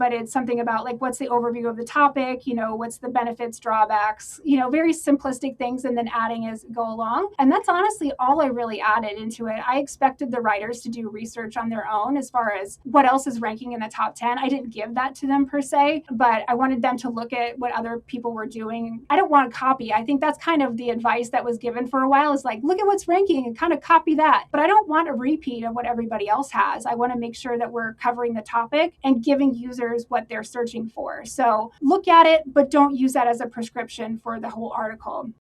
but it's something about like, what's the overview of the topic? What's the benefits, drawbacks, very simplistic things, and then adding as go along. And that's honestly all I really added into it. I expected the writers to do research on their own as far as what else is ranking in the top 10. I didn't give that to them per se, but I wanted them to look at what other people were doing. I don't want to copy. I think that's kind of the advice that was given for a while, is like, look at what's ranking and kind of copy that. But I don't want a repeat of what everybody else has. I want to make sure that we're covering the topic and giving users what they're searching for. So look at it, but don't use that as a prescription for the whole article.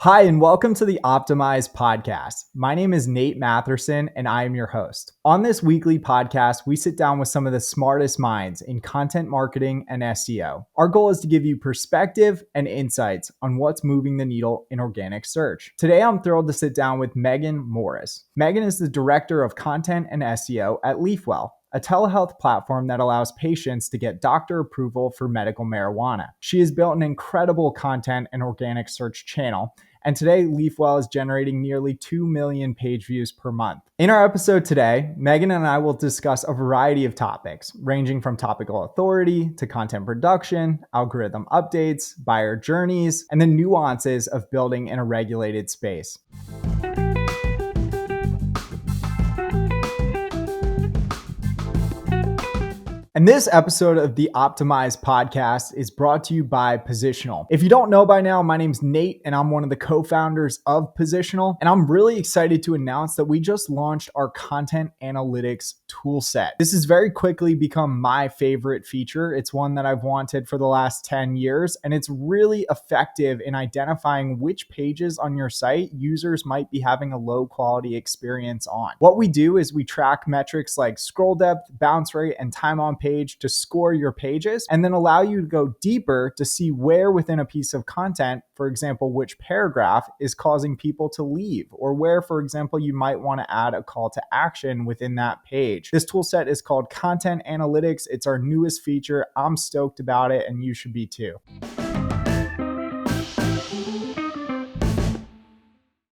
Hi, and welcome to the Optimize podcast. My name is Nate Matherson, and I am your host. On this weekly podcast, we sit down with some of the smartest minds in content marketing and SEO. Our goal is to give you perspective and insights on what's moving the needle in organic search. Today, I'm thrilled to sit down with Meagan Morris. Meagan is the Director of Content and SEO at Leafwell, a telehealth platform that allows patients to get doctor approval for medical marijuana. She has built an incredible content and organic search channel, and today Leafwell is generating nearly 2 million page views per month. In our episode today, Meagan and I will discuss a variety of topics, ranging from topical authority to content production, algorithm updates, buyer journeys, and the nuances of building in a regulated space. And this episode of the Optimize podcast is brought to you by Positional. If you don't know by now, my name's Nate and I'm one of the co-founders of Positional. And I'm really excited to announce that we just launched our content analytics toolset. This has very quickly become my favorite feature. It's one that I've wanted for the last 10 years, and it's really effective in identifying which pages on your site users might be having a low quality experience on. What we do is we track metrics like scroll depth, bounce rate, and time on page to score your pages, and then allow you to go deeper to see where within a piece of content, for example, which paragraph is causing people to leave, or where, for example, you might want to add a call to action within that page. This tool set is called Content Analytics. It's our newest feature. I'm stoked about it, and you should be too.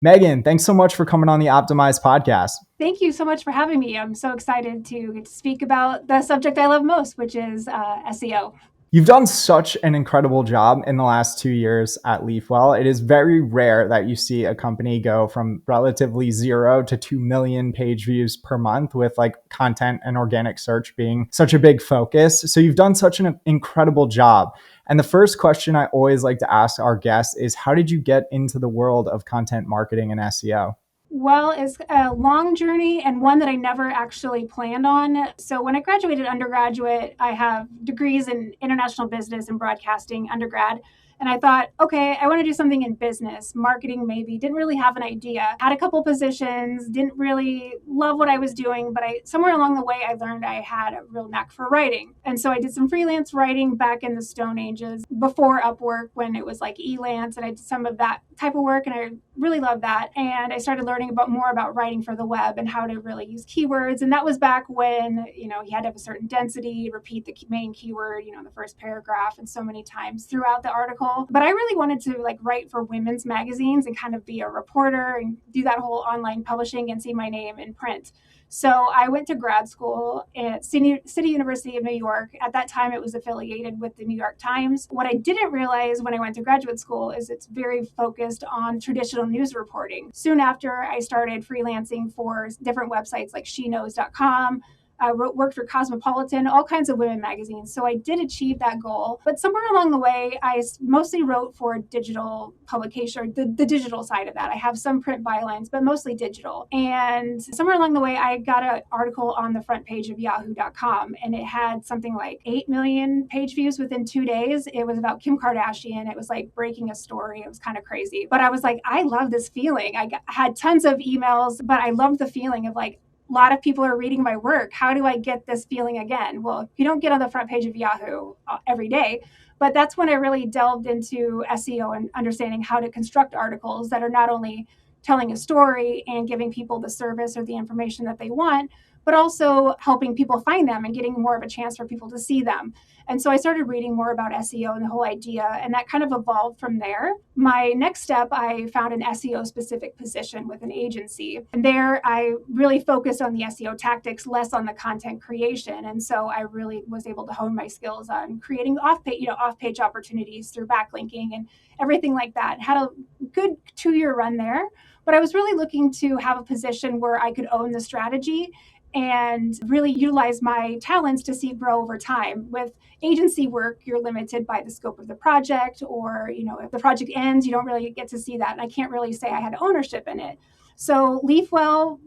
Meagan, thanks so much for coming on the Optimize podcast. Thank you so much for having me. I'm so excited to get to speak about the subject I love most, which is SEO. You've done such an incredible job in the last 2 years at Leafwell. It is very rare that you see a company go from relatively 0 to 2 million page views per month, with like content and organic search being such a big focus. So you've done such an incredible job. And the first question I always like to ask our guests is, how did you get into the world of content marketing and SEO? Well, it's a long journey and one that I never actually planned on. So when I graduated undergraduate, I have degrees in international business and broadcasting undergrad. And I thought, okay, I want to do something in business, marketing maybe. Didn't really have an idea. Had a couple positions, didn't really love what I was doing, but somewhere along the way, I learned I had a real knack for writing. And so I did some freelance writing back in the Stone Ages before Upwork, when it was like Elance, and I did some of that type of work, and I really loved that. And I started learning more about writing for the web and how to really use keywords. And that was back when, you had to have a certain density, repeat the main keyword, in the first paragraph and so many times throughout the article. But I really wanted to write for women's magazines and kind of be a reporter and do that whole online publishing and see my name in print. So I went to grad school at City University of New York. At that time, it was affiliated with the New York Times. What I didn't realize when I went to graduate school is it's very focused on traditional news reporting. Soon after, I started freelancing for different websites like sheknows.com. I worked for Cosmopolitan, all kinds of women magazines. So I did achieve that goal. But somewhere along the way, I mostly wrote for digital publication, or the digital side of that. I have some print bylines, but mostly digital. And somewhere along the way, I got an article on the front page of yahoo.com, and it had something like 8 million page views within 2 days. It was about Kim Kardashian. It was like breaking a story. It was kind of crazy. But I was like, I love this feeling. I had tons of emails, but I loved the feeling of like, a lot of people are reading my work. How do I get this feeling again? Well, you don't get on the front page of Yahoo every day, but that's when I really delved into SEO and understanding how to construct articles that are not only telling a story and giving people the service or the information that they want, but also helping people find them and getting more of a chance for people to see them. And so I started reading more about SEO and the whole idea, and that kind of evolved from there. My next step, I found an SEO specific position with an agency. And there I really focused on the SEO tactics, less on the content creation. And so I really was able to hone my skills on creating off-page opportunities through backlinking and everything like that. Had a good 2-year run there, but I was really looking to have a position where I could own the strategy and really utilize my talents to see grow over time. With agency work, you're limited by the scope of the project, or if the project ends, you don't really get to see that. And I can't really say I had ownership in it. So Leafwell,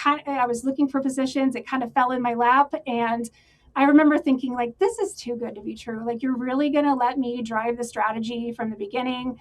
I was looking for positions. It kind of fell in my lap, and I remember thinking, like, this is too good to be true. Like, you're really going to let me drive the strategy from the beginning?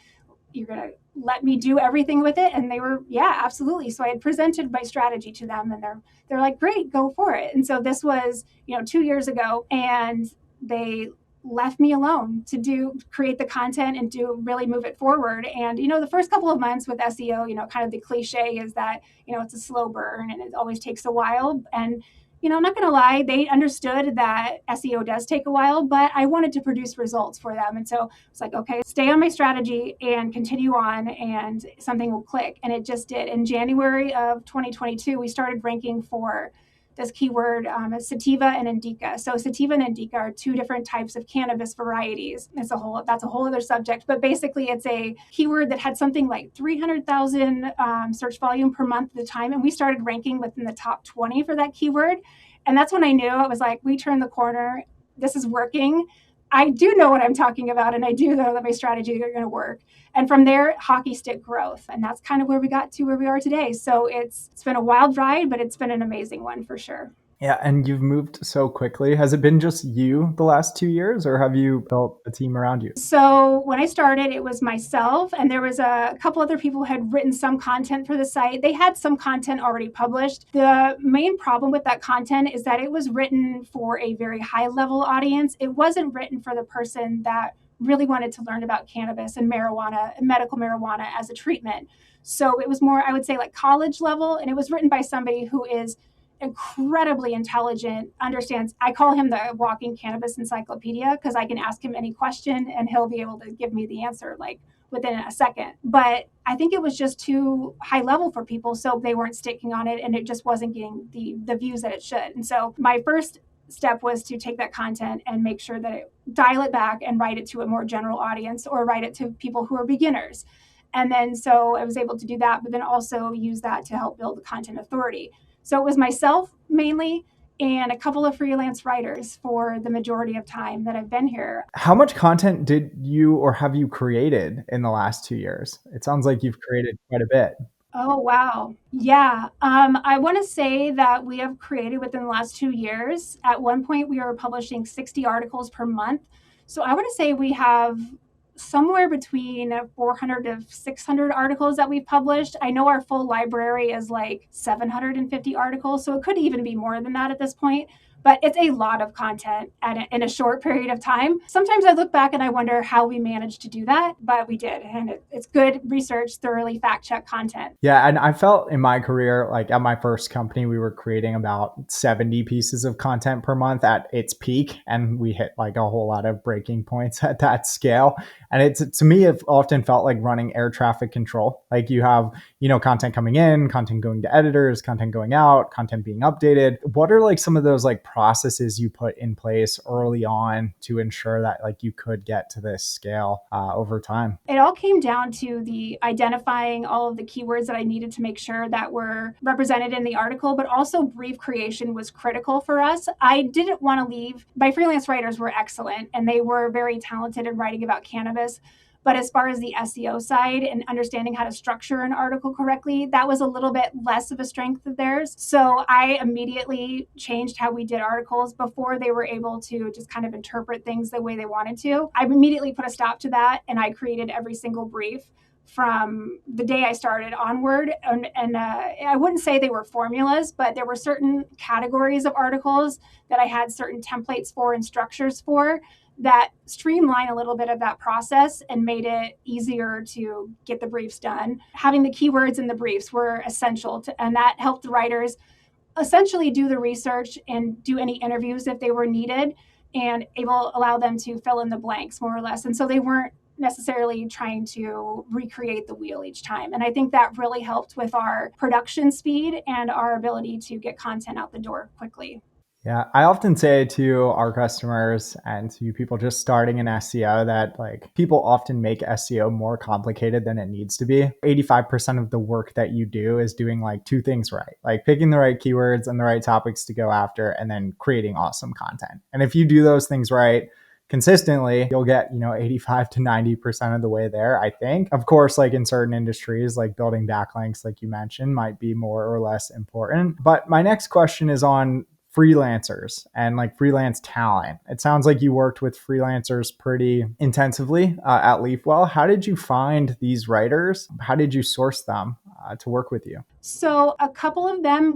You're going to let me do everything with it? And they were, yeah, absolutely. So I had presented my strategy to them, and they're like, great, go for it. And so this was, 2 years ago, and they left me alone to create the content and really move it forward. And, the first couple of months with SEO, kind of the cliche is that, it's a slow burn and it always takes a while. And I'm not going to lie, they understood that SEO does take a while, but I wanted to produce results for them. And so it's like, okay, stay on my strategy and continue on, and something will click. And it just did. In January of 2022, we started ranking for this keyword, sativa and indica. So sativa and indica are two different types of cannabis varieties. That's a whole other subject. But basically, it's a keyword that had something like 300,000 search volume per month at the time, and we started ranking within the top 20 for that keyword. And that's when I knew it was like, we turned the corner. This is working. I do know what I'm talking about, and I do know that my strategy are going to work. And from there, hockey stick growth. And that's kind of where we got to where we are today. So it's been a wild ride, but it's been an amazing one for sure. Yeah, and you've moved so quickly. Has it been just you the last 2 years, or have you built a team around you? So when I started, it was myself, and there was a couple other people who had written some content for the site. They had some content already published. The main problem with that content is that it was written for a very high level audience. It wasn't written for the person that really wanted to learn about cannabis and marijuana, medical marijuana as a treatment. So it was more, I would say, like college level, and it was written by somebody who is incredibly intelligent, understands. I call him the walking cannabis encyclopedia, because I can ask him any question and he'll be able to give me the answer like within a second. But I think it was just too high level for people, so they weren't sticking on it, and it just wasn't getting the views that it should. And so my first step was to take that content and make sure that dial it back and write it to a more general audience, or write it to people who are beginners. And then so I was able to do that, but then also use that to help build the content authority. So it was myself mainly, and a couple of freelance writers for the majority of time that I've been here. How much content did you or have you created in the last 2 years? It sounds like you've created quite a bit. Oh, wow. Yeah. I want to say that we have created within the last 2 years. At one point, we were publishing 60 articles per month. So I want to say we have somewhere between 400 to 600 articles that we've published. I know our full library is like 750 articles, so it could even be more than that at this point. But it's a lot of content in a short period of time. Sometimes I look back and I wonder how we managed to do that, but we did. And it's good research, thoroughly fact-check content. Yeah, and I felt in my career, like at my first company, we were creating about 70 pieces of content per month at its peak, and we hit like a whole lot of breaking points at that scale. And to me, it often felt like running air traffic control. Like you have, content coming in, content going to editors, content going out, content being updated. What are like some of those like processes you put in place early on to ensure that like you could get to this scale over time? It all came down to the identifying all of the keywords that I needed to make sure that were represented in the article, but also brief creation was critical for us. I didn't want to leave. My freelance writers were excellent, and they were very talented in writing about cannabis. But as far as the SEO side and understanding how to structure an article correctly, that was a little bit less of a strength of theirs. So I immediately changed how we did articles before they were able to just kind of interpret things the way they wanted to. I immediately put a stop to that, and I created every single brief from the day I started onward. And I wouldn't say they were formulas, but there were certain categories of articles that I had certain templates for and structures for that streamline a little bit of that process and made it easier to get the briefs done. Having the keywords in the briefs were essential and that helped the writers essentially do the research and do any interviews if they were needed, and allow them to fill in the blanks more or less. And so they weren't necessarily trying to recreate the wheel each time. And I think that really helped with our production speed and our ability to get content out the door quickly. Yeah, I often say to our customers and to people just starting in SEO that like people often make SEO more complicated than it needs to be. 85% of the work that you do is doing like two things right, like picking the right keywords and the right topics to go after and then creating awesome content. And if you do those things right, consistently, you'll get, 85 to 90% of the way there, I think. Of course, like in certain industries, like building backlinks, like you mentioned, might be more or less important. But my next question is on freelancers and like freelance talent. It sounds like you worked with freelancers pretty intensively at Leafwell. How did you find these writers? How did you source them to work with you? So a couple of them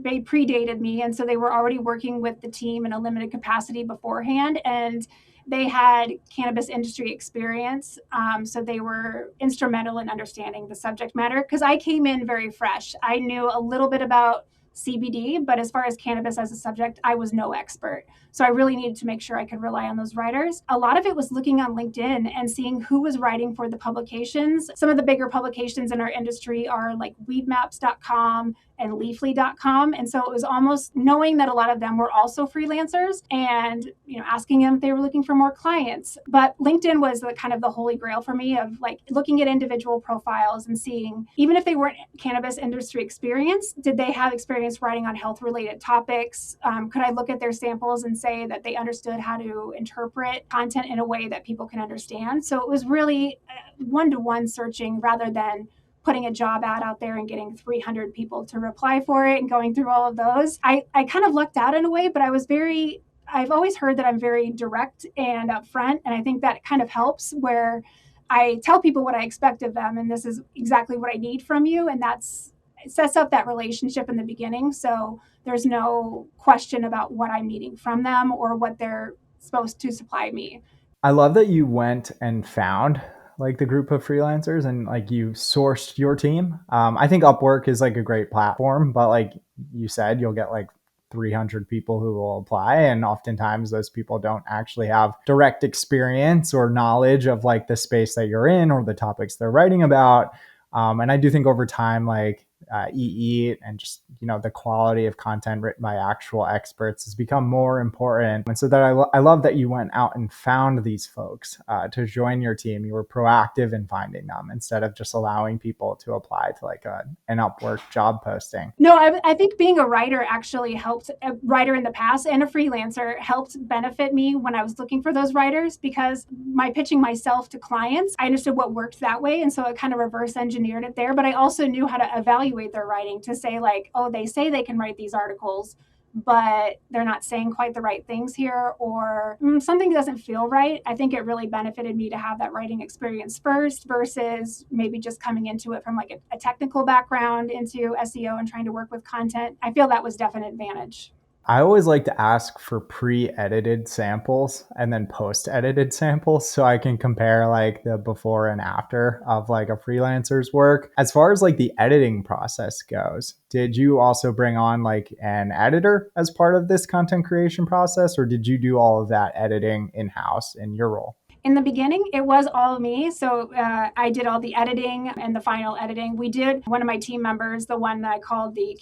they predated me. And so they were already working with the team in a limited capacity beforehand. And they had cannabis industry experience. So they were instrumental in understanding the subject matter because I came in very fresh. I knew a little bit about CBD, but as far as cannabis as a subject, I was no expert. So I really needed to make sure I could rely on those writers. A lot of it was looking on LinkedIn and seeing who was writing for the publications. Some of the bigger publications in our industry are like weedmaps.com and leafly.com. And so it was almost knowing that a lot of them were also freelancers and, asking them if they were looking for more clients. But LinkedIn was kind of the holy grail for me of like looking at individual profiles and seeing, even if they weren't cannabis industry experience, did they have experience writing on health related topics? Could I look at their samples and say that they understood how to interpret content in a way that people can understand? So it was really one-to-one searching rather than putting a job ad out there and getting 300 people to reply for it and going through all of those. I kind of lucked out in a way, but I've always heard that I'm very direct and upfront. And I think that kind of helps where I tell people what I expect of them. And this is exactly what I need from you. And it sets up that relationship in the beginning. So there's no question about what I'm needing from them or what they're supposed to supply me. I love that you went and found like the group of freelancers and like you sourced your team. I think Upwork is like a great platform, but like you said, you'll get like 300 people who will apply. And oftentimes those people don't actually have direct experience or knowledge of like the space that you're in or the topics they're writing about. And I do think over time, like EE and just, the quality of content written by actual experts has become more important. And so that I love that you went out and found these folks to join your team. You were proactive in finding them instead of just allowing people to apply to like an Upwork job posting. No, I think being a writer actually helped. A writer in the past and a freelancer helped benefit me when I was looking for those writers because my pitching myself to clients, I understood what worked that way. And so it kind of reverse engineered it there. But I also knew how to evaluate their writing to say like, oh, they say they can write these articles, but they're not saying quite the right things here, or something doesn't feel right. I think it really benefited me to have that writing experience first versus maybe just coming into it from like a technical background into SEO and trying to work with content. I feel that was definite advantage. I always like to ask for pre-edited samples and then post-edited samples so I can compare like the before and after of like a freelancer's work. As far as like the editing process goes, did you also bring on like an editor as part of this content creation process, or did you do all of that editing in-house in your role? In the beginning, it was all me. So I did all the editing and the final editing. We did, one of my team members, the one that I called the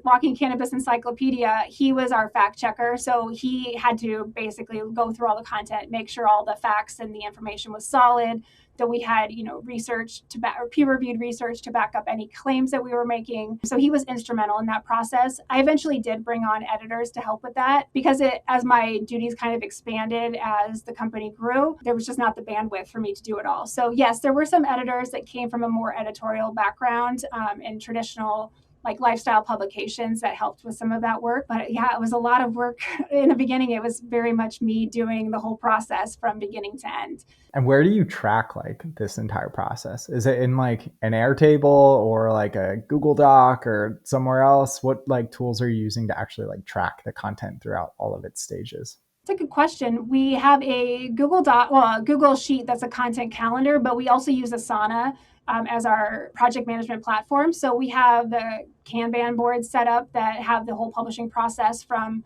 Walking Cannabis Encyclopedia, he was our fact checker. So he had to basically go through all the content, make sure all the facts and the information was solid, that we had, research or peer-reviewed research to back up any claims that we were making. So he was instrumental in that process. I eventually did bring on editors to help with that because as my duties kind of expanded as the company grew, there was just not the bandwidth for me to do it all. So yes, there were some editors that came from a more editorial background in traditional like lifestyle publications that helped with some of that work. But yeah, it was a lot of work in the beginning. It was very much me doing the whole process from beginning to end. And where do you track like this entire process? Is it in like an Airtable or like a Google Doc or somewhere else? What like tools are you using to actually like track the content throughout all of its stages? It's a good question. We have a Google Sheet that's a content calendar, but we also use Asana as our project management platform. So we have the Kanban boards set up that have the whole publishing process from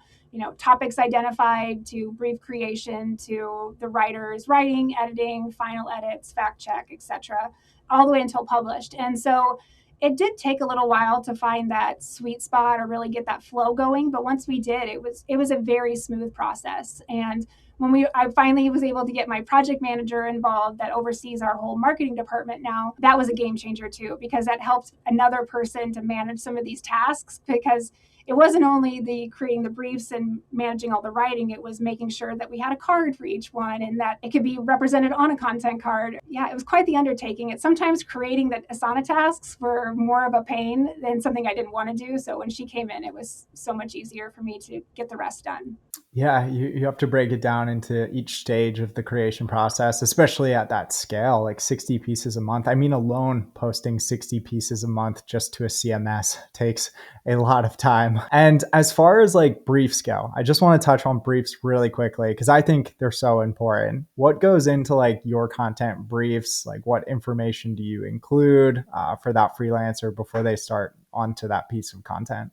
topics identified to brief creation to the writers writing, editing, final edits, fact check, etc., all the way until published. And so it did take a little while to find that sweet spot or really get that flow going, but once we did, it was a very smooth process. And when I finally was able to get my project manager involved that oversees our whole marketing department now, that was a game changer too, because that helped another person to manage some of these tasks, because it wasn't only the creating the briefs and managing all the writing, it was making sure that we had a card for each one and that it could be represented on a content card. Yeah, it was quite the undertaking. It's sometimes creating the Asana tasks were more of a pain than something I didn't want to do. So when she came in, it was so much easier for me to get the rest done. Yeah, you have to break it down into each stage of the creation process, especially at that scale, like 60 pieces a month. I mean, alone posting 60 pieces a month just to a CMS takes a lot of time. And as far as like briefs go, I just want to touch on briefs really quickly because I think they're so important. What goes into like your content briefs? Like what information do you include for that freelancer before they start onto that piece of content?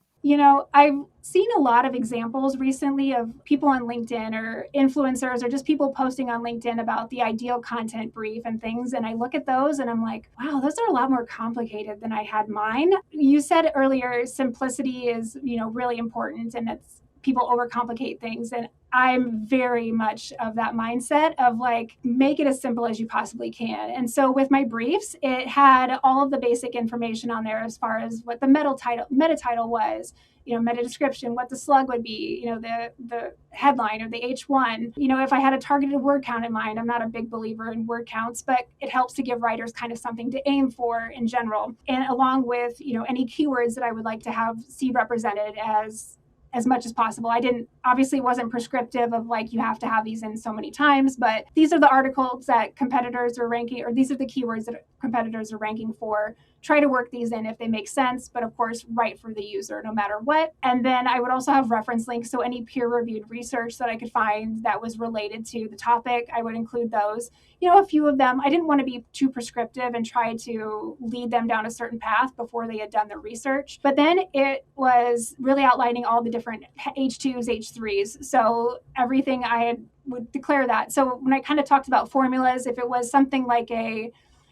I've seen a lot of examples recently of people on LinkedIn or influencers or just people posting on LinkedIn about the ideal content brief and things. And I look at those and I'm like, wow, those are a lot more complicated than I had mine. You said earlier, simplicity is, really important, and it's people overcomplicate things. And I'm very much of that mindset of like, make it as simple as you possibly can. And so with my briefs, it had all of the basic information on there as far as what the meta title was, meta description, what the slug would be, the headline or the H1. If I had a targeted word count in mind, I'm not a big believer in word counts, but it helps to give writers kind of something to aim for in general. And along with, any keywords that I would like to see represented as much as possible. I wasn't prescriptive of like, you have to have these in so many times, but these are the articles that competitors are ranking, or these are the keywords that competitors are ranking for. Try to work these in if they make sense, but of course, write for the user no matter what. And then I would also have reference links. So any peer-reviewed research that I could find that was related to the topic, I would include those. A few of them, I didn't want to be too prescriptive and try to lead them down a certain path before they had done their research. But then it was really outlining all the different H2s, H3s. So everything would declare that. So when I kind of talked about formulas, if it was something like an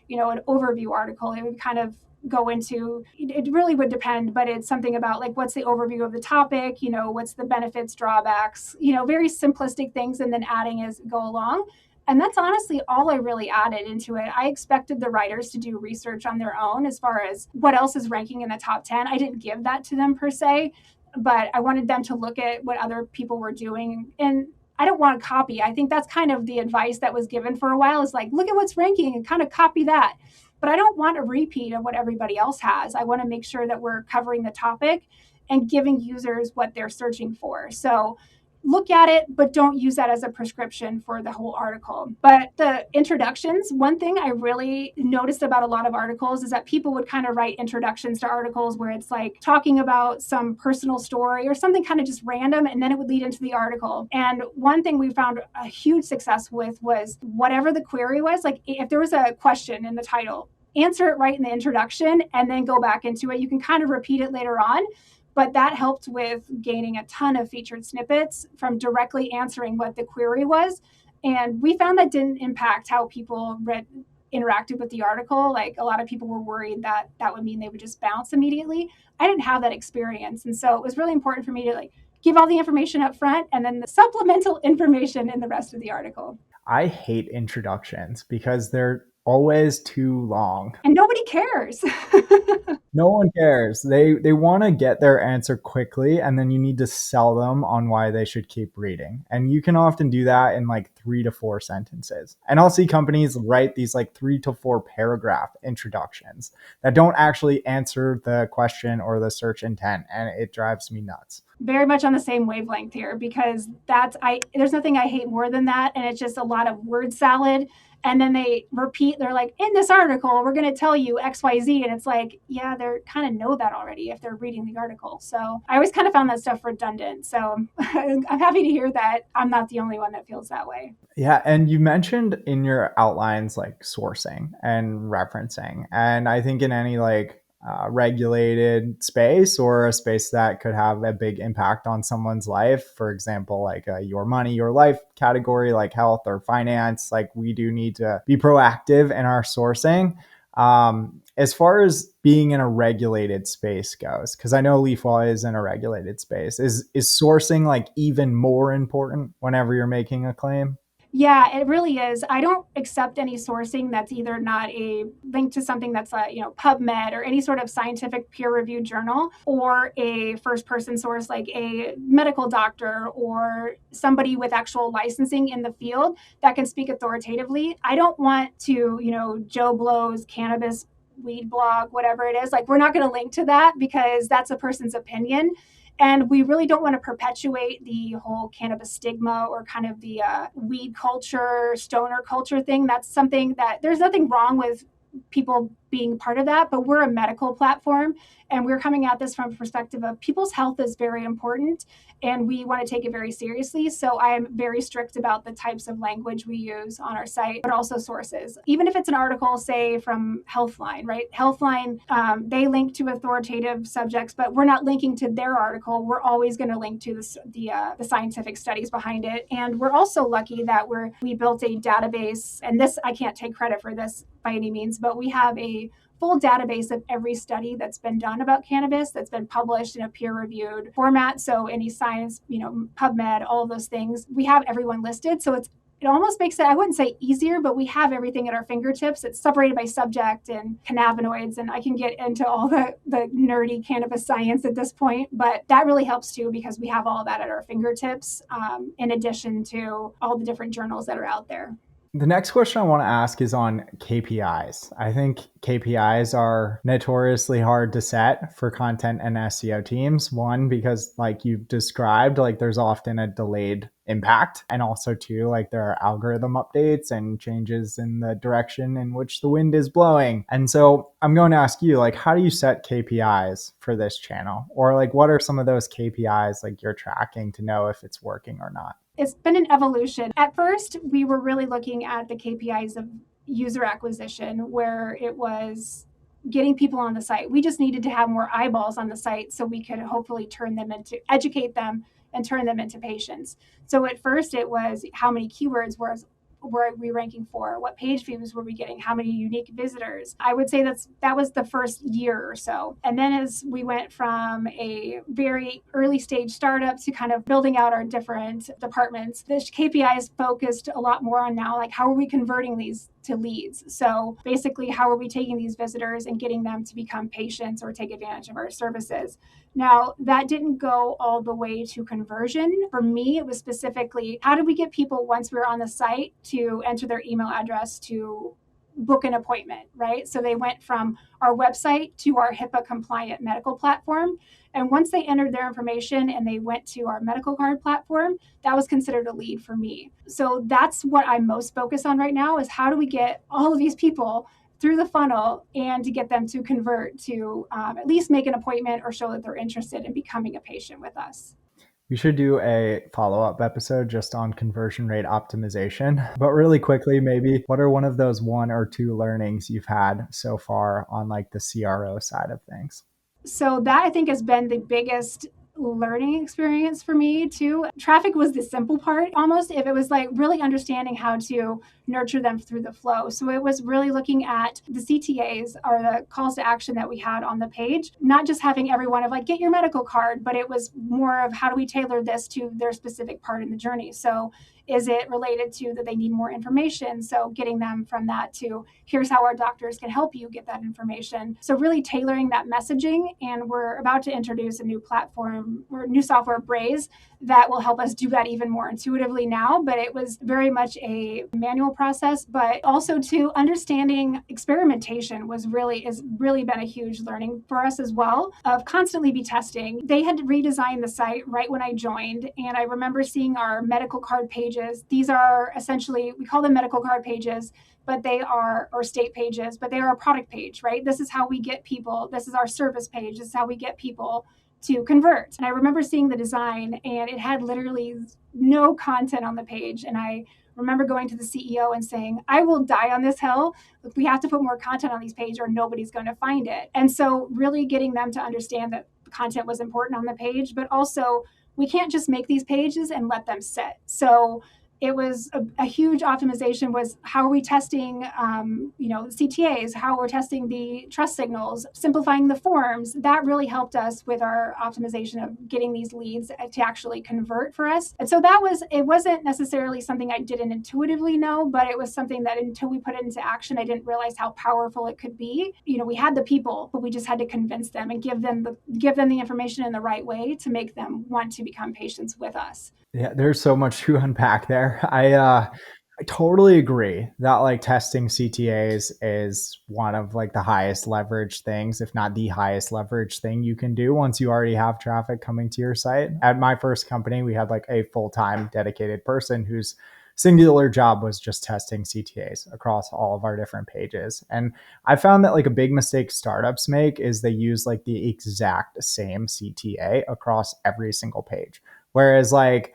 overview article, it would kind of go into, it really would depend, but it's something about like, what's the overview of the topic, what's the benefits, drawbacks, very simplistic things, and then adding as go along. And that's honestly all I really added into it. I expected the writers to do research on their own as far as what else is ranking in the top 10. I didn't give that to them per se, but I wanted them to look at what other people were doing. And I don't want to copy. I think that's kind of the advice that was given for a while, is like, look at what's ranking and kind of copy that. But I don't want a repeat of what everybody else has. I want to make sure that we're covering the topic and giving users what they're searching for. So look at it, but don't use that as a prescription for the whole article. But the introductions, one thing I really noticed about a lot of articles is that people would kind of write introductions to articles where it's like talking about some personal story or something kind of just random, and then it would lead into the article. And one thing we found a huge success with was whatever the query was, like if there was a question in the title, answer it right in the introduction and then go back into it. You can kind of repeat it later on. But that helped with gaining a ton of featured snippets from directly answering what the query was. And we found that didn't impact how people interacted with the article. Like a lot of people were worried that that would mean they would just bounce immediately. I didn't have that experience. And so it was really important for me to like give all the information up front and then the supplemental information in the rest of the article. I hate introductions because they're always too long. And nobody cares. No one cares. They want to get their answer quickly, and then you need to sell them on why they should keep reading. And you can often do that in like 3 to 4 sentences. And I'll see companies write these like 3 to 4 paragraph introductions that don't actually answer the question or the search intent, and it drives me nuts. Very much on the same wavelength here, because there's nothing I hate more than that. And it's just a lot of word salad. And then they repeat, they're like, in this article, we're going to tell you XYZ. And it's like, yeah, they kind of know that already if they're reading the article. So I always kind of found that stuff redundant. So I'm happy to hear that I'm not the only one that feels that way. Yeah, and you mentioned in your outlines like sourcing and referencing. And I think in any like regulated space or a space that could have a big impact on someone's life, for example, like your money, your life category, like health or finance, like we do need to be proactive in our sourcing. As far as being in a regulated space goes, because I know Leafwell is in a regulated space, is sourcing like even more important whenever you're making a claim? Yeah, it really is. I don't accept any sourcing that's either not a link to something that's a, PubMed or any sort of scientific peer-reviewed journal, or a first-person source like a medical doctor or somebody with actual licensing in the field that can speak authoritatively. I don't want to, Joe Blow's cannabis weed blog, whatever it is. Like, we're not going to link to that because that's a person's opinion. And we really don't want to perpetuate the whole cannabis stigma or kind of the weed culture, stoner culture thing. That's something that there's nothing wrong with people being part of that, but we're a medical platform and we're coming at this from a perspective of people's health is very important and we want to take it very seriously. So I am very strict about the types of language we use on our site, but also sources. Even if it's an article, say from Healthline, right? Healthline, they link to authoritative subjects, but we're not linking to their article. We're always going to link to the scientific studies behind it. And we're also lucky that we built a database, and this, I can't take credit for this by any means, but we have a full database of every study that's been done about cannabis that's been published in a peer-reviewed format. So any science, PubMed, all of those things, we have everyone listed. So it almost makes it, I wouldn't say easier, but we have everything at our fingertips. It's separated by subject and cannabinoids, and I can get into all the nerdy cannabis science at this point, but that really helps too because we have all that at our fingertips, in addition to all the different journals that are out there. The next question I want to ask is on KPIs. I think KPIs are notoriously hard to set for content and SEO teams. One, because like you've described, like there's often a delayed impact. And also two, like there are algorithm updates and changes in the direction in which the wind is blowing. And so I'm going to ask you, like, how do you set KPIs for this channel? Or like, what are some of those KPIs like you're tracking to know if it's working or not? It's been an evolution. At first, we were really looking at the KPIs of user acquisition, where it was getting people on the site. We just needed to have more eyeballs on the site so we could hopefully educate them and turn them into patients. So at first, it was how many keywords were we ranking for? What page views were we getting? How many unique visitors? I would say that was the first year or so. And then as we went from a very early stage startup to kind of building out our different departments, the KPIs focused a lot more on now, like how are we converting these to leads? So basically, how are we taking these visitors and getting them to become patients or take advantage of our services? Now, that didn't go all the way to conversion. For me, it was specifically, how do we get people once we were on the site to enter their email address to book an appointment, right? So they went from our website to our HIPAA compliant medical platform. And once they entered their information and they went to our medical card platform, that was considered a lead for me. So that's what I'm most focused on right now is how do we get all of these people through the funnel and to get them to convert to at least make an appointment or show that they're interested in becoming a patient with us. We should do a follow-up episode just on conversion rate optimization. But really quickly, maybe what are one of those one or two learnings you've had so far on like the CRO side of things? So that I think has been the biggest learning experience for me too. Traffic was the simple part almost, if it was like really understanding how to nurture them through the flow. So it was really looking at the CTAs or the calls to action that we had on the page, not just having everyone of like, get your medical card, but it was more of how do we tailor this to their specific part in the journey. So is it related to that they need more information? So getting them from that to here's how our doctors can help you get that information. So really tailoring that messaging. And we're about to introduce a new platform or new software, Braze, that will help us do that even more intuitively now. But it was very much a manual process, but also to understanding experimentation has really been a huge learning for us as well, of constantly be testing. They had to redesign the site right when I joined. And I remember seeing our medical card page pages. These are essentially, we call them medical card pages, but they are, or state pages, but they are a product page, right? This is how we get people. This is our service page. This is how we get people to convert. And I remember seeing the design, and it had literally no content on the page. And I remember going to the CEO and saying, I will die on this hill. We have to put more content on these pages or nobody's going to find it. And so really getting them to understand that content was important on the page, but also we can't just make these pages and let them sit. So it was a huge optimization was how are we testing, CTAs, how we're testing the trust signals, simplifying the forms. That really helped us with our optimization of getting these leads to actually convert for us. And so it wasn't necessarily something I didn't intuitively know, but it was something that until we put it into action, I didn't realize how powerful it could be. We had the people, but we just had to convince them and give them the information in the right way to make them want to become patients with us. Yeah, there's so much to unpack there. I totally agree that like testing CTAs is one of like the highest leverage things, if not the highest leverage thing you can do once you already have traffic coming to your site. At my first company, we had like a full-time dedicated person whose singular job was just testing CTAs across all of our different pages. And I found that like a big mistake startups make is they use like the exact same CTA across every single page. Whereas like,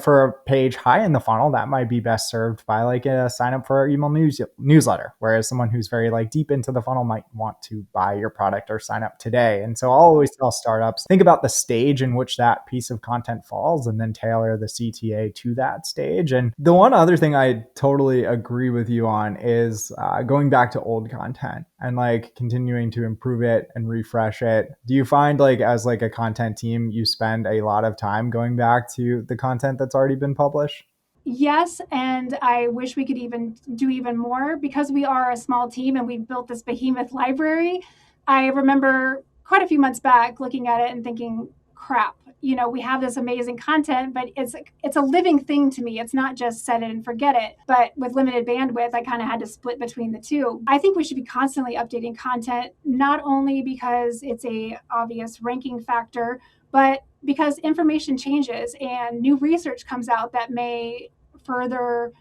for a page high in the funnel, that might be best served by like a sign up for our email newsletter. Whereas someone who's very like deep into the funnel might want to buy your product or sign up today. And so I'll always tell startups, think about the stage in which that piece of content falls and then tailor the CTA to that stage. And the one other thing I totally agree with you on is going back to old content and like continuing to improve it and refresh it. Do you find like as like a content team, you spend a lot of time going back to the content that's already been published? Yes, and I wish we could even do even more because we are a small team and we've built this behemoth library. I remember quite a few months back looking at it and thinking, crap, we have this amazing content, but it's a living thing to me. It's not just set it and forget it. But with limited bandwidth, I kind of had to split between the two. I think we should be constantly updating content, not only because it's a obvious ranking factor, but because information changes and new research comes out that may further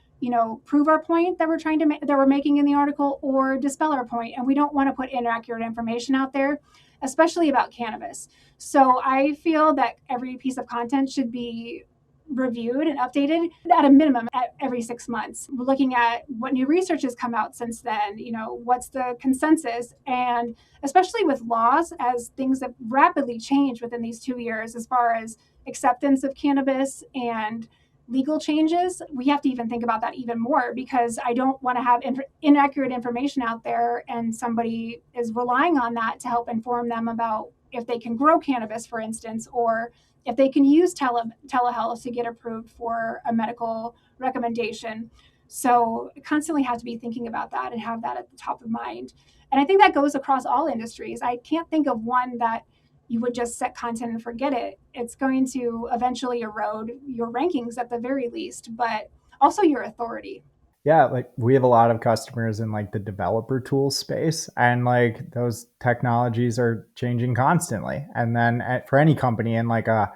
prove our point that we're making in the article or dispel our point. And we don't want to put inaccurate information out there, especially about cannabis. So I feel that every piece of content should be reviewed and updated at a minimum at every 6 months. We're looking at what new research has come out since then, what's the consensus, and especially with laws, as things have rapidly changed within these 2 years as far as acceptance of cannabis and legal changes, we have to even think about that even more because I don't want to have inaccurate information out there and somebody is relying on that to help inform them about if they can grow cannabis, for instance, or if they can use telehealth to get approved for a medical recommendation. So constantly have to be thinking about that and have that at the top of mind. And I think that goes across all industries. I can't think of one that you would just set content and forget it. It's going to eventually erode your rankings at the very least, but also your authority. Yeah, like we have a lot of customers in like the developer tools space, and like those technologies are changing constantly. And then for any company in like a,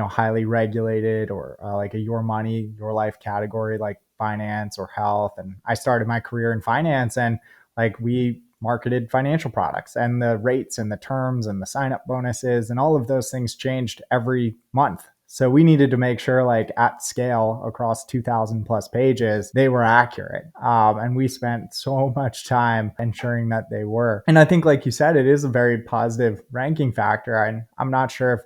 highly regulated or like a your money, your life category, like finance or health. And I started my career in finance and like we marketed financial products and the rates and the terms and the sign up bonuses and all of those things changed every month. So we needed to make sure like at scale across 2,000 plus pages, they were accurate. And we spent so much time ensuring that they were. And I think, like you said, it is a very positive ranking factor. And I'm not sure if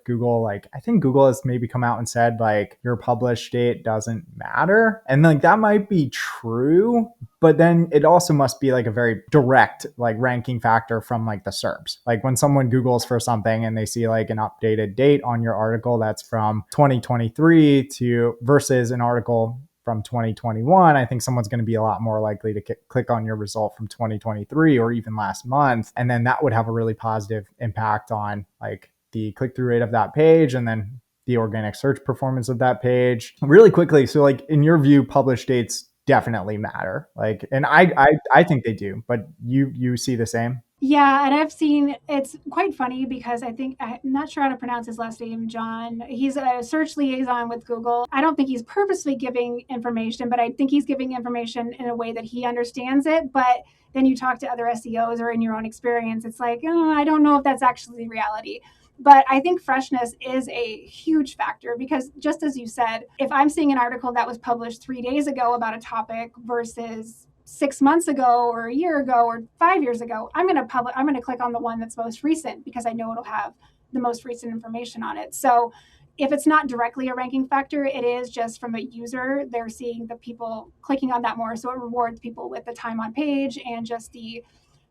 I think Google has maybe come out and said like your published date doesn't matter. And like that might be true, but then it also must be like a very direct like ranking factor from like the SERPs. Like when someone Googles for something and they see like an updated date on your article that's from 2023 to versus an article from 2021, I think someone's going to be a lot more likely to click on your result from 2023 or even last month. And then that would have a really positive impact on like the click-through rate of that page and then the organic search performance of that page. Really quickly, so like in your view, published dates definitely matter. Like, and I think they do, but you see the same? Yeah, and I've seen it's quite funny because I'm not sure how to pronounce his last name, John. He's a search liaison with Google. I don't think he's purposely giving information, but I think he's giving information in a way that he understands it. But then you talk to other SEOs or in your own experience, it's like, oh, I don't know if that's actually reality. But I think freshness is a huge factor because, just as you said, if I'm seeing an article that was published 3 days ago about a topic versus 6 months ago or a year ago or 5 years ago, I'm going to click on the one that's most recent because I know it'll have the most recent information on it. So if it's not directly a ranking factor, it is just from a user. They're seeing the people clicking on that more. So it rewards people with the time on page and just the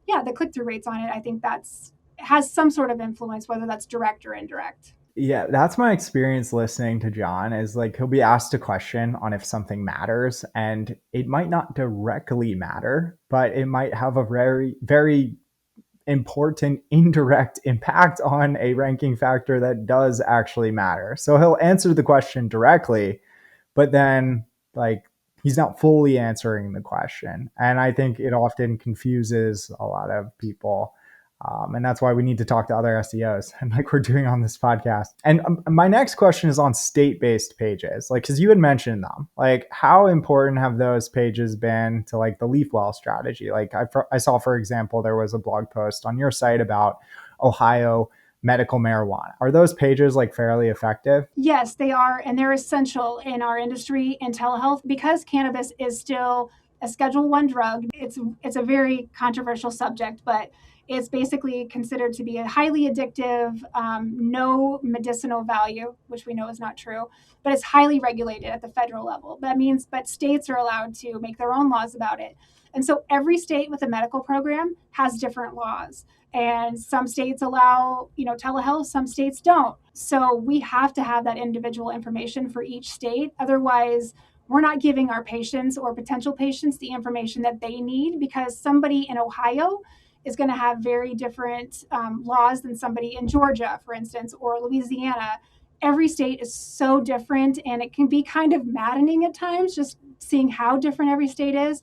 click-through rates on it. I think that's has some sort of influence, whether that's direct or indirect. Yeah, that's my experience listening to John is like he'll be asked a question on if something matters and it might not directly matter, but it might have a very, very important indirect impact on a ranking factor that does actually matter. So he'll answer the question directly, but then like he's not fully answering the question. And I think it often confuses a lot of people. And that's why we need to talk to other SEOs and like we're doing on this podcast. And my next question is on state-based pages, like, cause you had mentioned them, like how important have those pages been to like the Leafwell strategy? Like I saw, for example, there was a blog post on your site about Ohio medical marijuana. Are those pages like fairly effective? Yes, they are, and they're essential in our industry in telehealth because cannabis is still a Schedule One drug. It's a very controversial subject, but it's basically considered to be a highly addictive, no medicinal value, which we know is not true, but it's highly regulated at the federal level. That means, but states are allowed to make their own laws about it. And so every state with a medical program has different laws. And some states allow, telehealth, some states don't. So we have to have that individual information for each state. Otherwise, we're not giving our patients or potential patients the information that they need because somebody in Ohio is going to have very different laws than somebody in Georgia, for instance, or Louisiana. Every state is so different, and it can be kind of maddening at times just seeing how different every state is.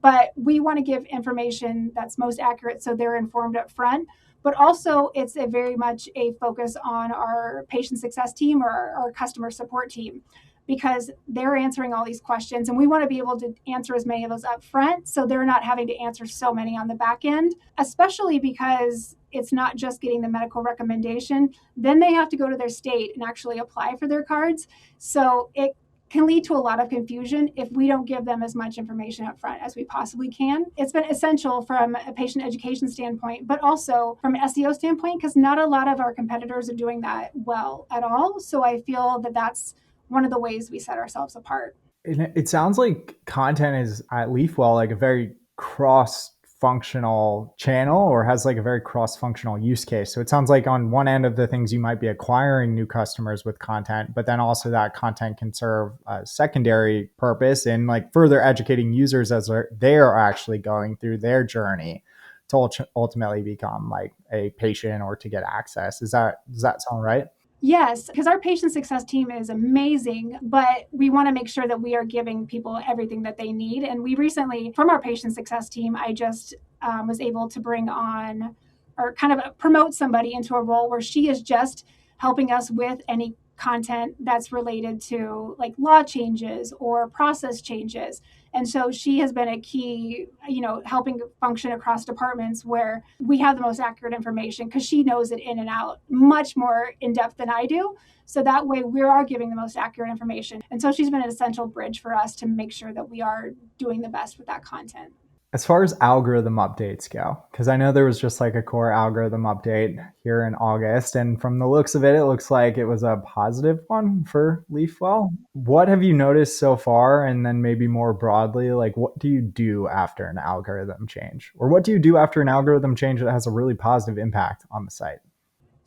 But we want to give information that's most accurate so they're informed up front. But also, it's a very much a focus on our patient success team or our customer support team because they're answering all these questions and we want to be able to answer as many of those up front so they're not having to answer so many on the back end, especially because it's not just getting the medical recommendation. Then they have to go to their state and actually apply for their cards. So it can lead to a lot of confusion if we don't give them as much information up front as we possibly can. It's been essential from a patient education standpoint, but also from an SEO standpoint, because not a lot of our competitors are doing that well at all. So I feel that that's one of the ways we set ourselves apart. It sounds like content is at Leafwell like a very cross functional channel or has like a very cross functional use case. So it sounds like on one end of the things you might be acquiring new customers with content, but then also that content can serve a secondary purpose in like further educating users as they're actually going through their journey to ultimately become like a patient or to get access. Does that sound right? Yes, because our patient success team is amazing, but we want to make sure that we are giving people everything that they need. And we recently, from our patient success team, I just was able to bring on or kind of promote somebody into a role where she is just helping us with any content that's related to like law changes or process changes. And so she has been a key, helping function across departments where we have the most accurate information because she knows it in and out much more in depth than I do. So that way we are giving the most accurate information. And so she's been an essential bridge for us to make sure that we are doing the best with that content. As far as algorithm updates go, because I know there was just like a core algorithm update here in August, and from the looks of it, it looks like it was a positive one for Leafwell. What have you noticed so far? And then maybe more broadly, like what do you do after an algorithm change? Or what do you do after an algorithm change that has a really positive impact on the site?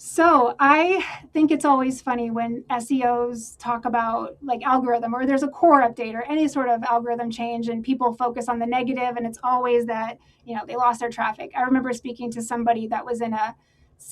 So I think it's always funny when SEOs talk about like algorithm or there's a core update or any sort of algorithm change and people focus on the negative and it's always that, they lost their traffic. I remember speaking to somebody that was in a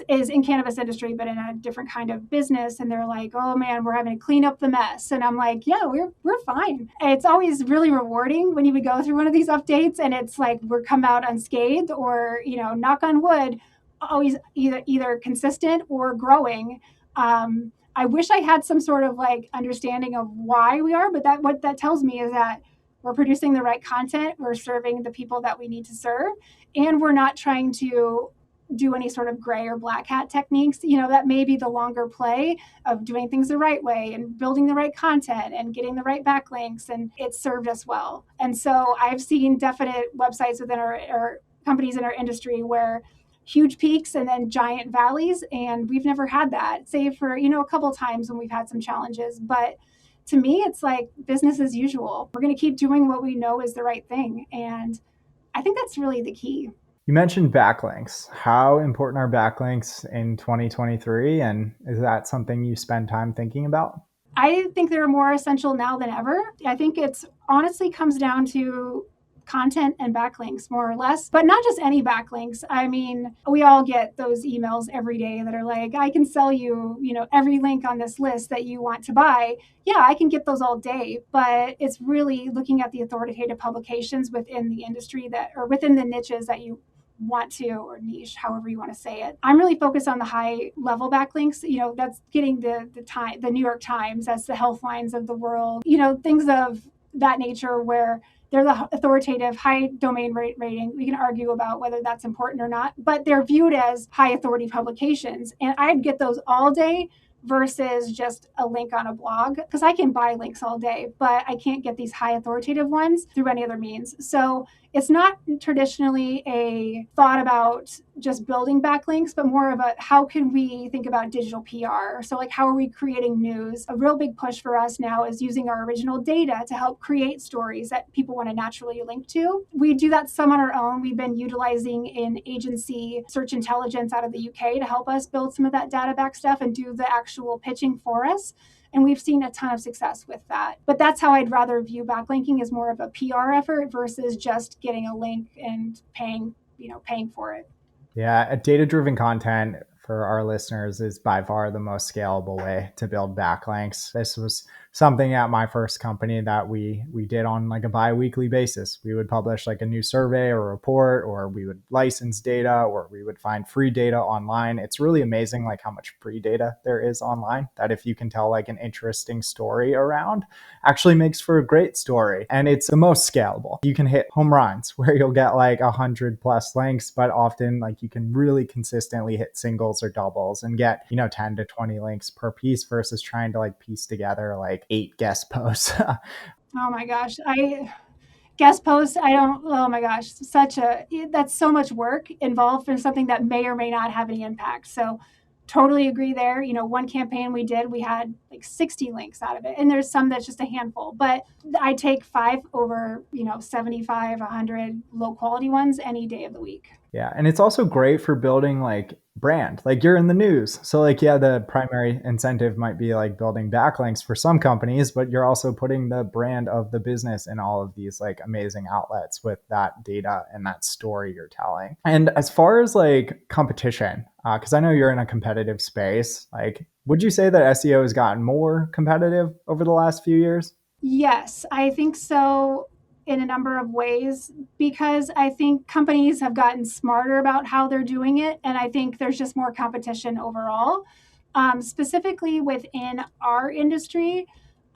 is in cannabis industry, but in a different kind of business. And they're like, oh man, we're having to clean up the mess. And I'm like, yeah, we're fine. And it's always really rewarding when you would go through one of these updates and it's like, we're come out unscathed or, knock on wood, always either consistent or growing. I wish I had some sort of like understanding of why we are, but what that tells me is that we're producing the right content, we're serving the people that we need to serve, and we're not trying to do any sort of gray or black hat techniques. That may be the longer play of doing things the right way and building the right content and getting the right backlinks, and it served us well. And so I've seen definite websites within our companies in our industry where huge peaks and then giant valleys, and we've never had that, save for a couple times when we've had some challenges. But to me, it's like business as usual. We're going to keep doing what we know is the right thing, and I think that's really the key. You mentioned backlinks. How important are backlinks in 2023? And is that something you spend time thinking about? I think they're more essential now than ever. I think it's honestly comes down to content and backlinks, more or less, but not just any backlinks. I mean, we all get those emails every day that are like, I can sell you, every link on this list that you want to buy. Yeah, I can get those all day, but it's really looking at the authoritative publications within the industry or within the niches that you want to, or niche, however you want to say it. I'm really focused on the high level backlinks. That's getting the New York Times, that's the Healthlines of the world, things of that nature where they're the authoritative high domain rating. We can argue about whether that's important or not, but they're viewed as high authority publications. And I'd get those all day versus just a link on a blog, because I can buy links all day, but I can't get these high authoritative ones through any other means. So it's not traditionally a thought about just building backlinks, but more of a how can we think about digital PR? So like how are we creating news? A real big push for us now is using our original data to help create stories that people want to naturally link to. We do that some on our own. We've been utilizing an agency, Search Intelligence out of the UK, to help us build some of that data back stuff and do the actual pitching for us. And we've seen a ton of success with that. But that's how I'd rather view backlinking, as more of a PR effort versus just getting a link and paying for it. Yeah, data-driven content for our listeners is by far the most scalable way to build backlinks. This was something at my first company that we did on like a bi-weekly basis. We would publish like a new survey or report, or we would license data, or we would find free data online. It's really amazing like how much free data there is online, that if you can tell like an interesting story around, actually makes for a great story. And it's the most scalable. You can hit home runs where you'll get like 100+ links, but often like you can really consistently hit singles or doubles and get 10 to 20 links per piece, versus trying to like piece together like 8 guest posts. Oh my gosh. Guest posts, oh my gosh, that's so much work involved for something that may or may not have any impact. So totally agree there. One campaign we did, we had like 60 links out of it. And there's some that's just a handful, but I take 5 over, 75, 100 low quality ones any day of the week. Yeah. And it's also great for building like brand, like you're in the news. So like, yeah, the primary incentive might be like building backlinks for some companies, but you're also putting the brand of the business in all of these like amazing outlets with that data and that story you're telling. And as far as like competition, because I know you're in a competitive space, like, would you say that SEO has gotten more competitive over the last few years? Yes, I think so, in a number of ways, because I think companies have gotten smarter about how they're doing it. And I think there's just more competition overall. Specifically within our industry,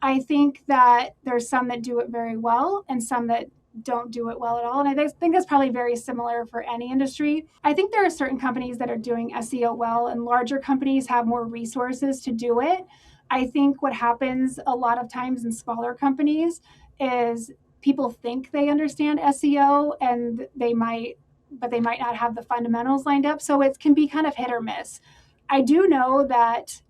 I think that there's some that do it very well and some that don't do it well at all. And I think that's probably very similar for any industry. I think there are certain companies that are doing SEO well, and larger companies have more resources to do it. I think what happens a lot of times in smaller companies is people think they understand SEO, and they might not have the fundamentals lined up. So it can be kind of hit or miss. I do know that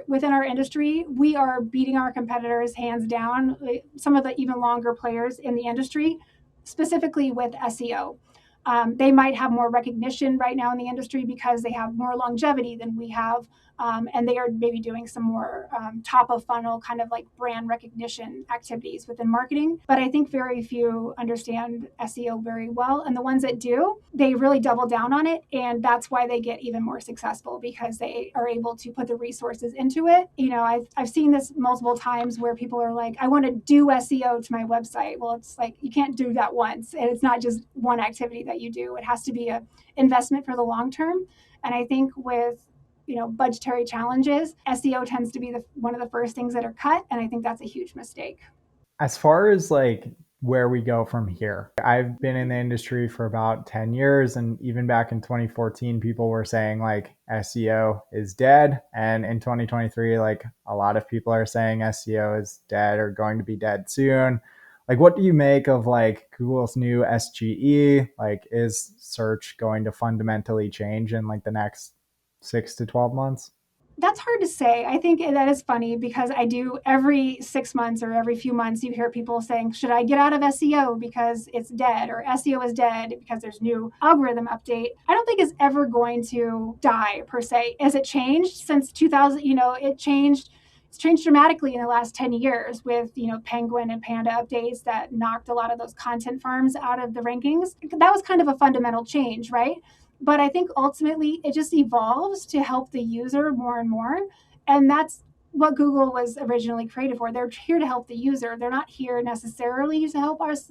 within our industry, we are beating our competitors hands down, some of the even longer players in the industry, specifically with SEO. They might have more recognition right now in the industry because they have more longevity than we have, and they are maybe doing some more top of funnel kind of like brand recognition activities within marketing. But I think very few understand SEO very well. And the ones that do, they really double down on it. And that's why they get even more successful, because they are able to put the resources into it. I've seen this multiple times where people are like, I want to do SEO to my website. Well, it's like, you can't do that once. And it's not just one activity that you do. It has to be an investment for the long term. And I think with budgetary challenges, SEO tends to be one of the first things that are cut. And I think that's a huge mistake. As far as like where we go from here, I've been in the industry for about 10 years. And even back in 2014, people were saying like SEO is dead. And in 2023, like a lot of people are saying SEO is dead or going to be dead soon. Like, what do you make of like Google's new SGE? Like, is search going to fundamentally change in like the next 6 to 12 months? That's hard to say. I think that is funny because I do every 6 months or every few months, you hear people saying, should I get out of SEO because it's dead, or SEO is dead because there's new algorithm update? I don't think it's ever going to die per se. Has it changed since 2000? It's changed dramatically in the last 10 years with, Penguin and Panda updates that knocked a lot of those content farms out of the rankings. That was kind of a fundamental change, right? But I think ultimately it just evolves to help the user more and more. And that's what Google was originally created for. They're here to help the user. They're not here necessarily to help us.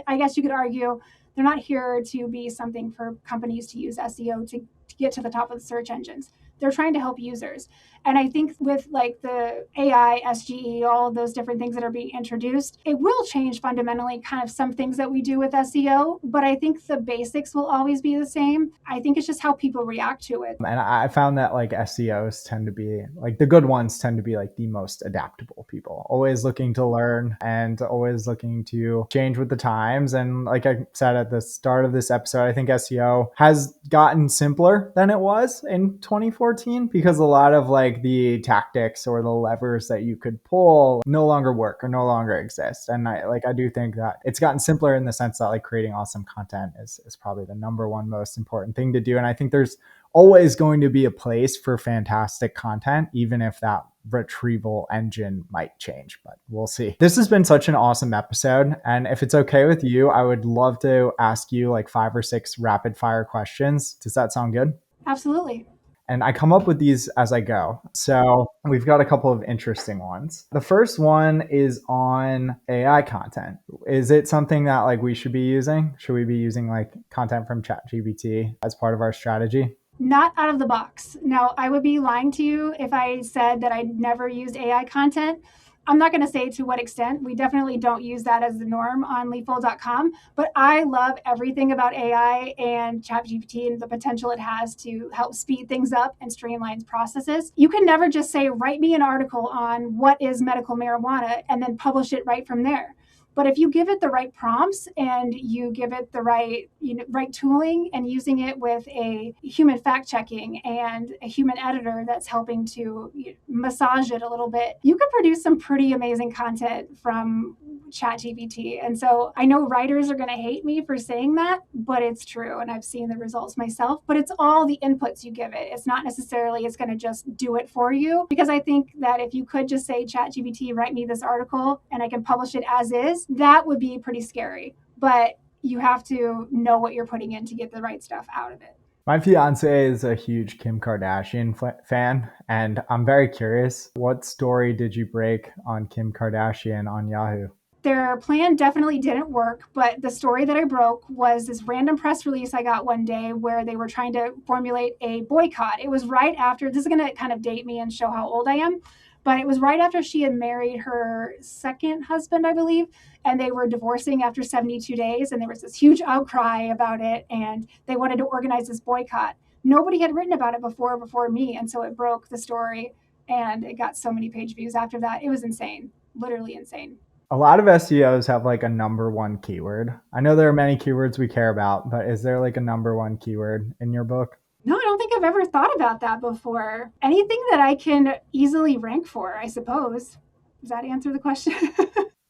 I guess you could argue they're not here to be something for companies to use SEO to get to the top of the search engines. They're trying to help users. And I think with like the AI, SGE, all of those different things that are being introduced, it will change fundamentally kind of some things that we do with SEO. But I think the basics will always be the same. I think it's just how people react to it. And I found that like SEOs tend to be like the good ones tend to be like the most adaptable people, always looking to learn and always looking to change with the times. And like I said at the start of this episode, I think SEO has gotten simpler than it was in 2014 because a lot of like the tactics or the levers that you could pull no longer work or no longer exist. And I do think that it's gotten simpler in the sense that like creating awesome content is probably the number one most important thing to do. And I think there's always going to be a place for fantastic content, even if that retrieval engine might change, but we'll see. This has been such an awesome episode. And if it's okay with you, I would love to ask you like 5 or 6 rapid fire questions. Does that sound good? Absolutely. And I come up with these as I go. So we've got a couple of interesting ones. The first one is on AI content. Is it something that like we should be using? Should we be using like content from ChatGPT as part of our strategy? Not out of the box. Now, I would be lying to you if I said that I'd never used AI content. I'm not going to say to what extent. We definitely don't use that as the norm on leafwell.com, but I love everything about AI and ChatGPT and the potential it has to help speed things up and streamline processes. You can never just say, write me an article on what is medical marijuana and then publish it right from there. But if you give it the right prompts and you give it the right, right tooling and using it with a human fact checking and a human editor that's helping to massage it a little bit, you could produce some pretty amazing content from ChatGPT. And so I know writers are going to hate me for saying that, but it's true. And I've seen the results myself, but it's all the inputs you give it. It's not necessarily it's going to just do it for you, because I think that if you could just say, ChatGPT, write me this article and I can publish it as is, that would be pretty scary. But you have to know what you're putting in to get the right stuff out of it. My fiance is a huge Kim Kardashian fan, and I'm very curious, what story did you break on Kim Kardashian on Yahoo? Their plan definitely didn't work, but the story that I broke was this random press release I got one day where they were trying to formulate a boycott. It was right after, this is going to kind of date me and show how old I am, but it was right after she had married her second husband, I believe, and they were divorcing after 72 days, and there was this huge outcry about it, and they wanted to organize this boycott. Nobody had written about it before me, and so it broke the story, and it got so many page views after that. It was insane, literally insane. A lot of SEOs have like a number one keyword. I know there are many keywords we care about, but is there like a number one keyword in your book? No, I don't think I've ever thought about that before. Anything that I can easily rank for, I suppose. Does that answer the question?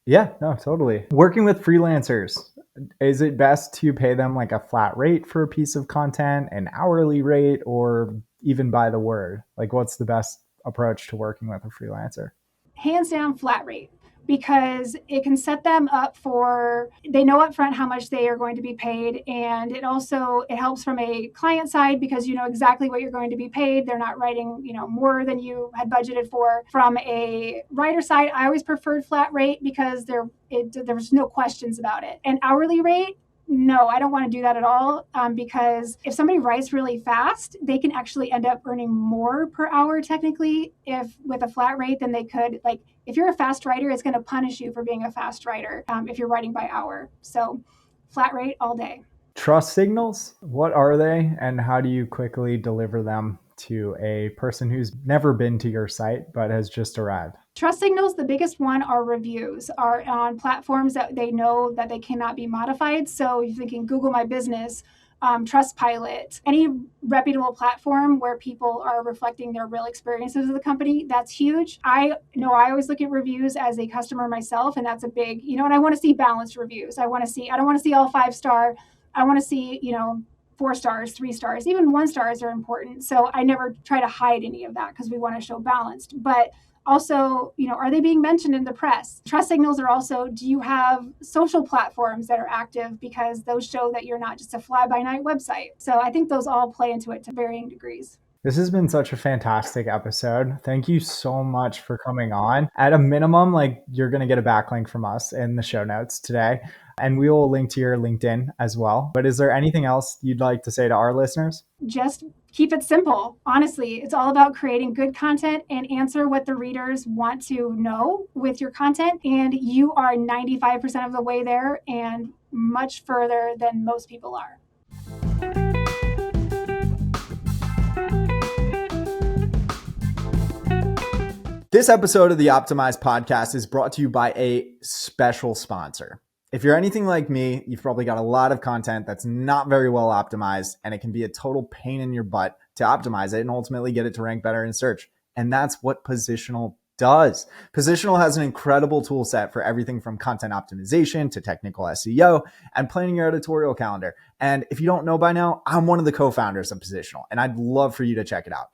Yeah, no, totally. Working with freelancers, is it best to pay them like a flat rate for a piece of content, an hourly rate, or even by the word? Like, what's the best approach to working with a freelancer? Hands down, flat rate, because it can set them up for, they know upfront how much they are going to be paid. And it helps from a client side because you know exactly what you're going to be paid. They're not writing, more than you had budgeted for. From a writer side, I always preferred flat rate because there was no questions about it. And hourly rate, no, I don't want to do that at all, because if somebody writes really fast, they can actually end up earning more per hour technically if with a flat rate than they could. Like if you're a fast writer, it's going to punish you for being a fast writer if you're writing by hour. So flat rate all day. Trust signals, what are they and how do you quickly deliver them to a person who's never been to your site but has just arrived? Trust signals, the biggest one are reviews, are on platforms that they know that they cannot be modified. So you're thinking Google My Business, Trustpilot, any reputable platform where people are reflecting their real experiences of the company, that's huge. I know I always look at reviews as a customer myself, and that's a big, and I want to see balanced reviews. I don't want to see all 5-star. I want to see, 4 stars, 3 stars, even 1 stars are important. So I never try to hide any of that because we want to show balanced. But also, are they being mentioned in the press? Trust signals are also, do you have social platforms that are active? Because those show that you're not just a fly-by-night website. So I think those all play into it to varying degrees. This has been such a fantastic episode. Thank you so much for coming on. At a minimum, you're going to get a backlink from us in the show notes today, and we will link to your LinkedIn as well. But is there anything else you'd like to say to our listeners? Just keep it simple. Honestly, it's all about creating good content and answer what the readers want to know with your content. And you are 95% of the way there and much further than most people are. This episode of the Optimized Podcast is brought to you by a special sponsor. If you're anything like me, you've probably got a lot of content that's not very well optimized, and it can be a total pain in your butt to optimize it and ultimately get it to rank better in search. And that's what Positional does. Positional has an incredible tool set for everything from content optimization to technical SEO and planning your editorial calendar. And if you don't know by now, I'm one of the co-founders of Positional, and I'd love for you to check it out.